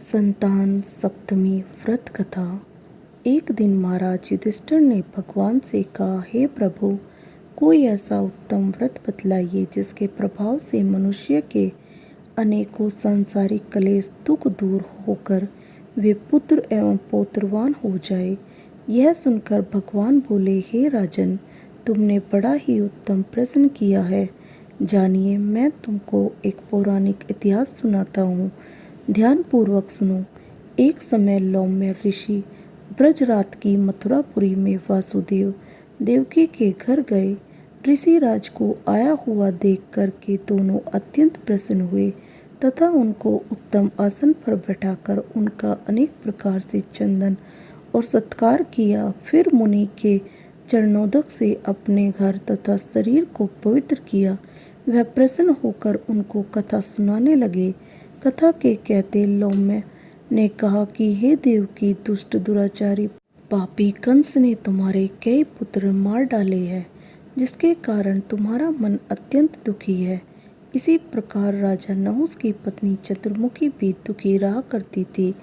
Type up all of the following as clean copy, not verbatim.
संतान सप्तमी व्रत कथा। एक दिन महाराज युधिष्ठिर ने भगवान से कहा, हे प्रभु, कोई ऐसा उत्तम व्रत बतलाइए जिसके प्रभाव से मनुष्य के अनेकों सांसारिक क्लेश दुख दूर होकर वे पुत्र एवं पौत्रवान हो जाए। यह सुनकर भगवान बोले, हे राजन, तुमने बड़ा ही उत्तम प्रश्न किया है। जानिए, मैं तुमको एक पौराणिक इतिहास सुनाता हूँ। ध्यान पूर्वक सुनो। एक समय लौम्य ऋषि ब्रजरात की मथुरापुरी में वासुदेव देवकी के घर गए। ऋषि राज को आया हुआ देख कर के दोनों अत्यंत प्रसन्न हुए तथा उनको उत्तम आसन पर बैठाकर उनका अनेक प्रकार से चंदन और सत्कार किया। फिर मुनि के चरणोदक से अपने घर तथा शरीर को पवित्र किया। वह प्रसन्न होकर उनको कथा सुनाने लगे। कथा के कहते लौम्य ने कहा कि हे देवकी, दुष्ट दुराचारी पापी कंस ने तुम्हारे कई पुत्र मार डाले हैं, जिसके कारण तुम्हारा मन अत्यंत दुखी है। इसी प्रकार राजा नहुस की पत्नी चतुर्मुखी भी दुखी रहा करती थी,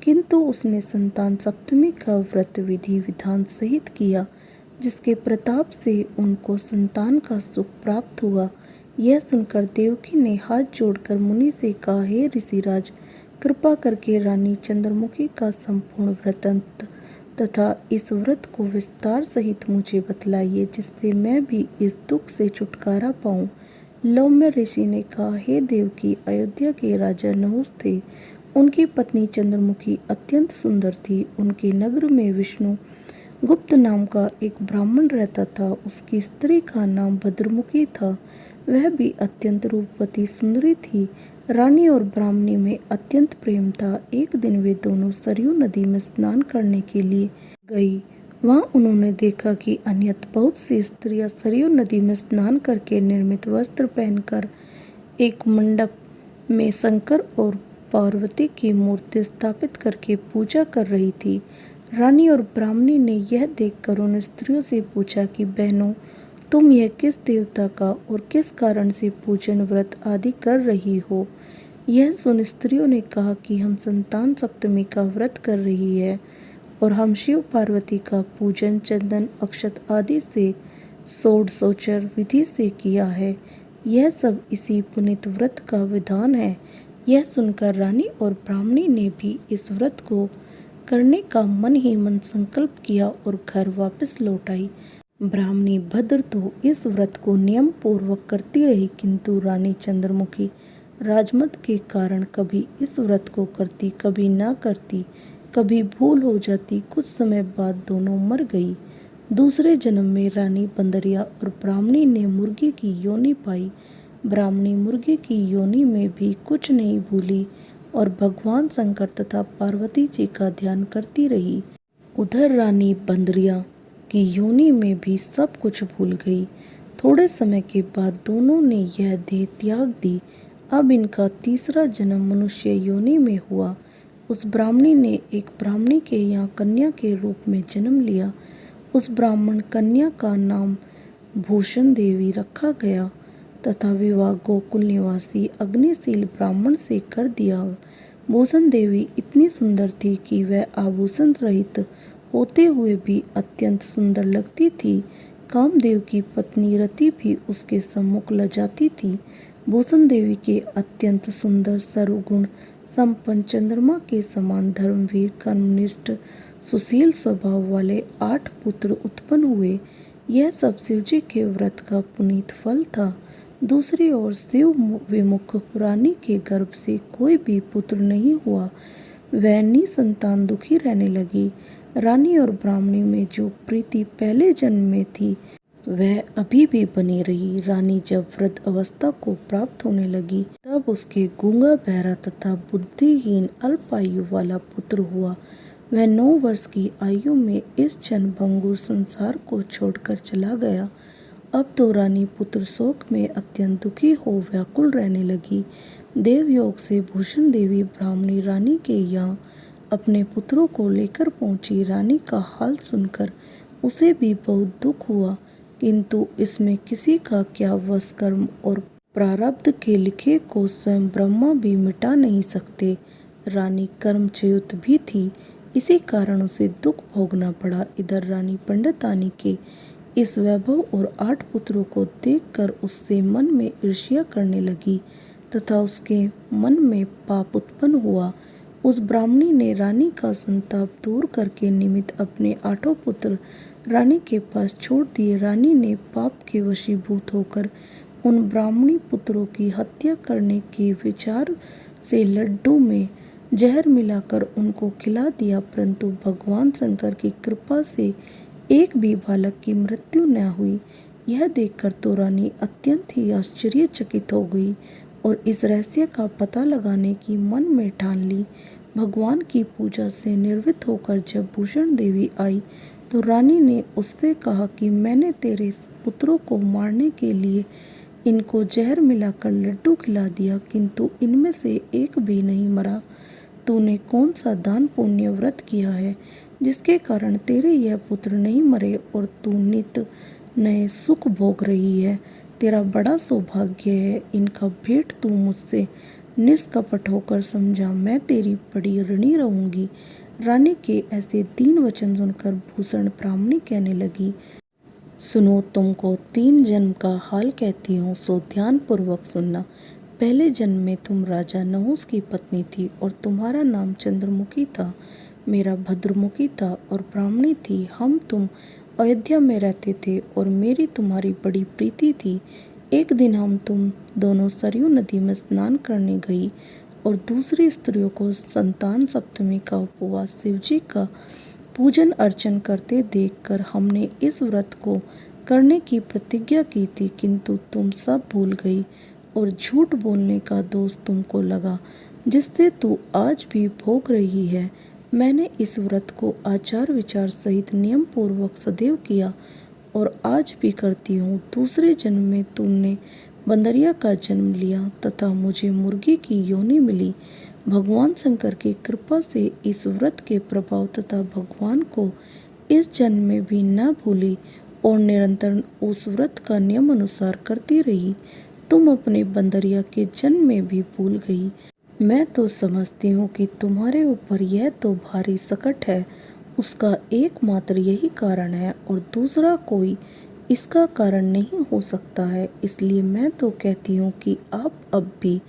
किंतु उसने संतान सप्तमी का व्रत विधि विधान सहित किया, जिसके प्रताप से उनको संतान का सुख प्राप्त हुआ। यह सुनकर देवकी ने हाथ जोड़कर मुनि से कहा, हे ऋषिराज, कृपा करके रानी चंद्रमुखी का संपूर्ण व्रत तथा इस व्रत को विस्तार सहित मुझे बतलाइए, जिससे मैं भी इस दुख से छुटकारा पाऊं। लौम्य ऋषि ने कहा, हे देवकी, अयोध्या के राजा नहुस थे। उनकी पत्नी चंद्रमुखी अत्यंत सुंदर थी। उनके नगर में विष्णु गुप्त नाम का एक ब्राह्मण रहता था। उसकी स्त्री का नाम भद्रमुखी था। वह भी अत्यंत रूपवती सुंदरी थी। रानी और ब्राह्मणी में अत्यंत प्रेम था। एक दिन वे दोनों सरयू नदी में स्नान करने के लिए गई। वहां उन्होंने देखा कि अन्यत्र बहुत सी स्त्रियां सरयू नदी में स्नान करके निर्मित वस्त्र पहनकर एक मंडप में शंकर और पार्वती की मूर्ति स्थापित करके पूजा कर रही थी। रानी और ब्राह्मणी ने यह देखकर उन स्त्रियों से पूछा कि बहनों, तुम यह किस देवता का और किस कारण से पूजन व्रत आदि कर रही हो? यह सुन स्त्रियों ने कहा कि हम संतान सप्तमी का व्रत कर रही है और हम शिव पार्वती का पूजन चंदन अक्षत आदि से षोडशोपचार विधि से किया है। यह सब इसी पुनीत व्रत का विधान है। यह सुनकर रानी और ब्राह्मणी ने भी इस व्रत को करने का मन ही मन संकल्प किया और घर वापस लौट आई। ब्राह्मणी भद्र तो इस व्रत को नियम पूर्वक करती रही, किंतु रानी चंद्रमुखी राजमद के कारण कभी इस व्रत को करती, कभी ना करती, कभी भूल हो जाती। कुछ समय बाद दोनों मर गई। दूसरे जन्म में रानी बंदरिया और ब्राह्मणी ने मुर्गी की योनि पाई। ब्राह्मणी मुर्गी की योनि में भी कुछ नहीं भूली और भगवान शंकर तथा पार्वती जी का ध्यान करती रही। उधर रानी बंदरिया की योनि में भी सब कुछ भूल गई। थोड़े समय के बाद दोनों ने यह देह त्याग दी। अब इनका तीसरा जन्म मनुष्य योनि में हुआ। उस ब्राह्मणी ने एक ब्राह्मणी के यहाँ कन्या के रूप में जन्म लिया। उस ब्राह्मण कन्या का नाम भूषण देवी रखा गया तथा विवाह गोकुल निवासी अग्निशील ब्राह्मण से कर दिया। भूषण देवी इतनी सुंदर थी कि वह आभूषण रहित होते हुए भी अत्यंत सुंदर लगती थी। कामदेव की पत्नी रति भी उसके सम्मुख लजाती थी। भूषण देवी के अत्यंत सुंदर सर्वगुण संपन्न चंद्रमा के समान धर्मवीर कर्मनिष्ठ सुशील स्वभाव वाले 8 पुत्र उत्पन्न हुए। यह सब शिवजी के व्रत का पुनीत फल था। दूसरी ओर शिव विमुख रानी के गर्भ से कोई भी पुत्र नहीं हुआ। वह निसंतान दुखी रहने लगी। रानी और ब्राह्मणी में जो प्रीति पहले जन्म में थी वह अभी भी बनी रही। रानी जब वृद्ध अवस्था को प्राप्त होने लगी तब उसके गूंगा बहरा तथा बुद्धिहीन अल्पायु वाला पुत्र हुआ। वह 9 वर्ष की आयु में इस क्षण भंगुर संसार को छोड़कर चला गया। अब तो रानी पुत्र शोक में अत्यंत दुखी हो व्याकुल रहने लगी। देवयोग से भूषण देवी ब्राह्मणी रानी के यहाँ अपने पुत्रों को लेकर पहुंची। रानी का हाल सुनकर उसे भी बहुत दुख हुआ, किंतु इसमें किसी का क्या वश। कर्म और प्रारब्ध के लिखे को स्वयं ब्रह्मा भी मिटा नहीं सकते। रानी कर्मच्युत भी थी, इसी कारण उसे दुख भोगना पड़ा। इधर रानी पंडितानी के इस वैभव और 8 पुत्रों को देखकर उससे मन में ईर्ष्या करने लगी तथा उसके मन में पाप उत्पन्न हुआ। उस ब्राह्मणी ने रानी का संताप दूर करके निमित्त अपने 8 पुत्र रानी के पास छोड़ दिए। रानी ने पाप के वशीभूत होकर उन ब्राह्मणी पुत्रों की हत्या करने के विचार से लड्डू में जहर मिलाकर उनको खिला दिया, परंतु भगवान शंकर की कृपा से एक भी बालक की मृत्यु न हुई। यह देखकर तो रानी अत्यंत ही आश्चर्यचकित हो गई और इस रहस्य का पता लगाने की मन में ठान ली। भगवान की पूजा से निर्वृत्त होकर जब भूषण देवी आई तो रानी ने उससे कहा कि मैंने तेरे पुत्रों को मारने के लिए इनको जहर मिलाकर लड्डू खिला दिया, किंतु इनमें से एक भी नहीं मरा। तूने कौन सा दान पुण्य व्रत किया है जिसके कारण तेरे यह पुत्र नहीं मरे और तू नित नए सुख भोग रही है? तेरा बड़ा सौभाग्य है। इनका भेंट तू मुझसे निष्कपट होकर समझा, मैं तेरी बड़ी ऋणी रहूंगी। रानी के ऐसे 3 वचन सुनकर भूषण ब्राह्मणी कहने लगी, सुनो, तुमको 3 जन्म का हाल कहती हूँ, सो ध्यान पूर्वक सुनना। पहले जन्म में तुम राजा नहुस की पत्नी थी और तुम्हारा नाम चंद्रमुखी था, मेरा भद्रमुखी था और ब्राह्मणी थी। तुम अयोध्या में रहते थे और मेरी तुम्हारी बड़ी प्रीति थी। एक दिन तुम दोनों सरयू नदी में स्नान करने गई और दूसरी स्त्रियों को संतान सप्तमी का उपवास शिवजी का पूजन अर्चन करते देखकर हमने इस व्रत को करने की प्रतिज्ञा की थी, किंतु तुम सब भूल गई और झूठ बोलने का दोष तुमको लगा, जिससे तू आज भी भोग रही है। मैंने इस व्रत को आचार विचार सहित नियम पूर्वक सदैव किया और आज भी करती हूँ। दूसरे जन्म में तुमने बंदरिया का जन्म लिया तथा मुझे मुर्गी की योनि मिली। भगवान शंकर की कृपा से इस व्रत के प्रभाव तथा भगवान को इस जन्म में भी न भूली और निरंतर उस व्रत का नियम अनुसार करती रही। तुम अपने बंदरिया के जन्म में भी भूल गई। मैं तो समझती हूँ कि तुम्हारे ऊपर यह तो भारी संकट है, उसका एकमात्र यही कारण है और दूसरा कोई इसका कारण नहीं हो सकता है। इसलिए मैं तो कहती हूँ कि आप अब भी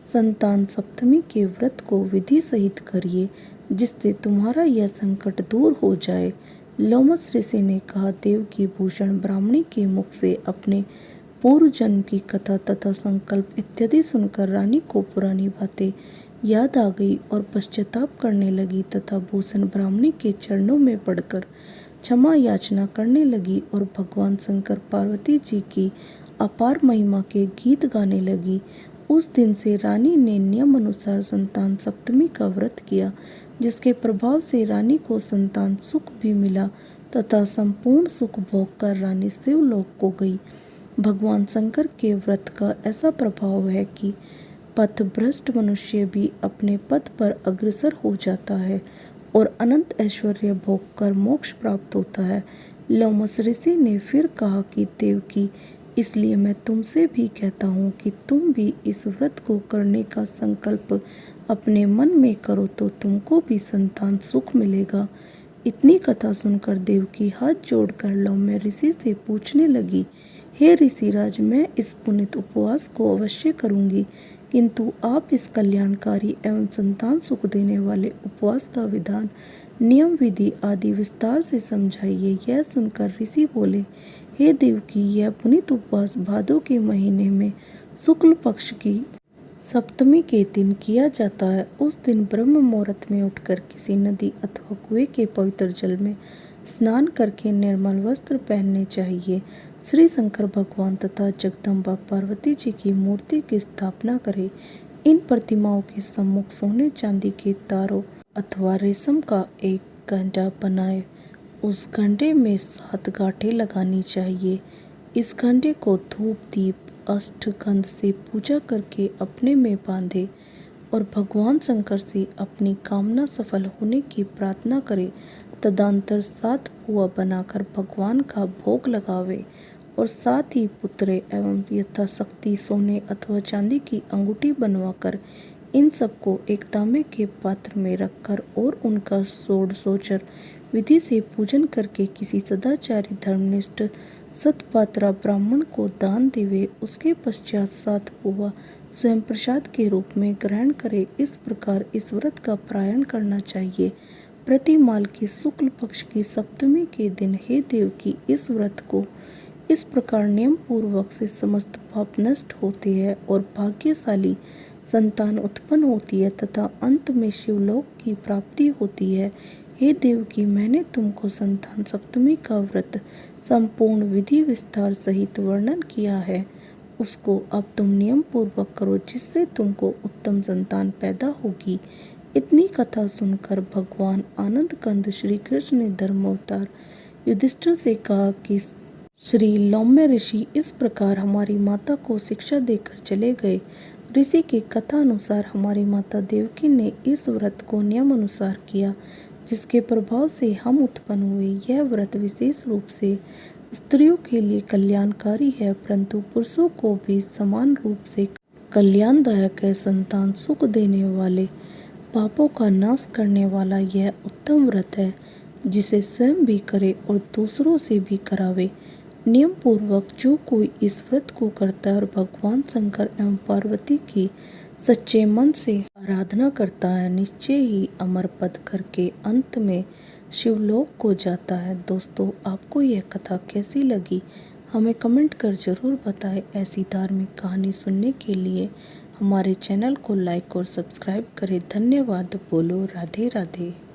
संतान सप्तमी के व्रत को विधि सहित करिए, जिससे तुम्हारा यह संकट दूर हो जाए। लोमस ऋषि ने कहा, देवकी भूषण ब्राह्मणी के मुख से अपने पूर्व जन्म की कथा तथा संकल्प इत्यादि सुनकर रानी को पुरानी बातें याद आ गई और पश्चाताप करने लगी तथा भूषण ब्राह्मणी के चरणों में पड़कर क्षमा याचना करने लगी और भगवान शंकर पार्वती जी की अपार महिमा के गीत गाने लगी। उस दिन से रानी ने नियम अनुसार संतान सप्तमी का व्रत किया, जिसके प्रभाव से रानी को संतान सुख भी मिला तथा संपूर्ण सुख भोग कर रानी शिवलोक को गई। भगवान शंकर के व्रत का ऐसा प्रभाव है कि पथ भ्रष्ट मनुष्य भी अपने पथ पर अग्रसर हो जाता है और अनंत ऐश्वर्य भोग कर मोक्ष प्राप्त होता है। लोमस ऋषि ने फिर कहा कि देवकी, इसलिए मैं तुमसे भी कहता हूँ कि तुम भी इस व्रत को करने का संकल्प अपने मन में करो तो तुमको भी संतान सुख मिलेगा। इतनी कथा सुनकर देवकी हाथ जोड़कर लौम्य ऋषि से पूछने लगी, हे ऋषिराज, मैं इस पुनित उपवास को अवश्य करूंगी, किंतु आप इस कल्याणकारी एवं संतान सुख देने वाले उपवास का विधान, नियम, विधि आदि विस्तार से समझाइए। यह सुनकर ऋषि बोले, हे देवकी, यह पुनित उपवास भादों के महीने में शुक्ल पक्ष की सप्तमी के दिन किया जाता है। उस दिन ब्रह्म मुहूर्त में उठकर किसी नदी अथवा कुएं के पवित्र जल में स्नान करके निर्मल वस्त्र पहनने चाहिए। श्री शंकर भगवान तथा जगदम्बा पार्वती जी की मूर्ति की स्थापना करें। इन प्रतिमाओं के सम्मुख सोने चांदी के तारों अथवा रेशम का एक घंटा बनाए। उस घंटे में 7 गांठें लगानी चाहिए। इस घंटे को धूप दीप अष्टगंध से पूजा करके अपने में बांधे और भगवान शंकर से अपनी कामना सफल होने की प्रार्थना करे। तदंतर 7 पुआ बनाकर भगवान का भोग लगावे और साथ ही पुत्रे एवं यथाशक्ति सोने अथवा चांदी की अंगूठी बनवाकर इन सबको एक तांबे के पात्र में रखकर और उनका षोडशोपचार विधि से पूजन करके किसी सदाचारी धर्मनिष्ठ सतपात्रा ब्राह्मण को दान देवे। उसके पश्चात 7 पोहा स्वयं प्रसाद के रूप में ग्रहण करे। इस प्रकार इस व्रत का पारण करना चाहिए। प्रति माल की शुक्ल पक्ष की सप्तमी के दिन हे देवकी, इस व्रत को इस प्रकार नियम पूर्वक से समस्त पाप नष्ट होते हैं और भाग्यशाली संतान उत्पन्न होती है तथा अंत में शिवलोक की प्राप्ति होती है। हे देवकी, मैंने तुमको संतान सप्तमी का व्रत संपूर्ण विधि विस्तार सहित वर्णन किया है, उसको अब तुम नियम पूर्वक करो, जिससे तुमको उत्तम संतान पैदा होगी। इतनी कथा सुनकर भगवान आनंद कंद श्री कृष्ण ने धर्मावतार युधिष्ठिर से कहा कि श्री लौम्य ऋषि इस प्रकार हमारी माता को शिक्षा देकर चले गए। ऋषि की कथा अनुसार हमारी माता देवकी ने इस व्रत को नियम अनुसार किया, जिसके प्रभाव से हम उत्पन्न हुए। यह व्रत विशेष रूप से स्त्रियों के लिए कल्याणकारी है, परंतु पुरुषों को भी समान रूप से कल्याणदायक है। संतान सुख देने वाले, पापों का नाश करने वाला यह उत्तम व्रत है, जिसे स्वयं भी करे और दूसरों से भी करावे। नियम पूर्वक जो कोई इस व्रत को करता है और भगवान शंकर एवं पार्वती की सच्चे मन से आराधना करता है, निश्चय ही अमर पद करके अंत में शिवलोक को जाता है। दोस्तों, आपको यह कथा कैसी लगी हमें कमेंट कर जरूर बताएं। ऐसी धार्मिक कहानी सुनने के लिए हमारे चैनल को लाइक और सब्सक्राइब करें। धन्यवाद। बोलो राधे राधे।